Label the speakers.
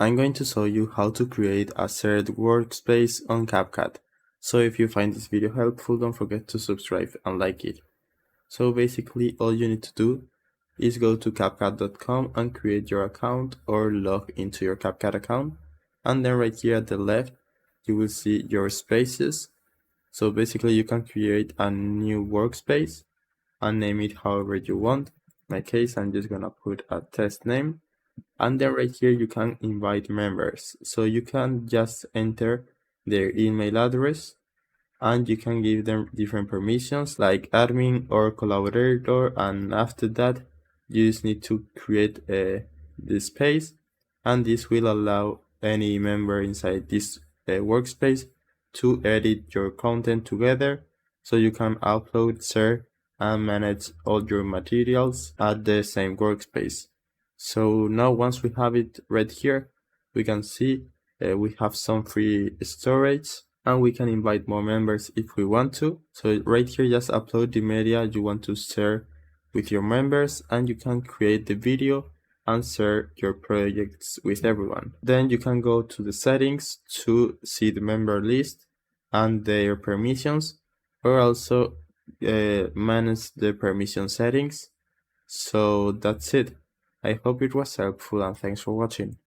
Speaker 1: I'm going to show you how to create a shared workspace on CapCut. So if you find this video helpful, don't forget to subscribe and like it. So basically all you need to do is go to CapCut.com and create your account or log into your CapCut account. And then right here at the left, you will see your spaces. So basically you can create a new workspace and name it however you want. In my case, I'm just gonna put a test name. And then right here you can invite members, so you can just enter their email address and you can give them different permissions like admin or collaborator, and after that you just need to create the space, and this will allow any member inside this workspace to edit your content together, so you can upload, share and manage all your materials at the same workspace. So now once we have it right here, we can see we have some free storage and we can invite more members if we want to. So right here, just upload the media you want to share with your members and you can create the video and share your projects with everyone. Then you can go to the settings to see the member list and their permissions, or also manage the permission settings. So that's it. I hope it was helpful and thanks for watching.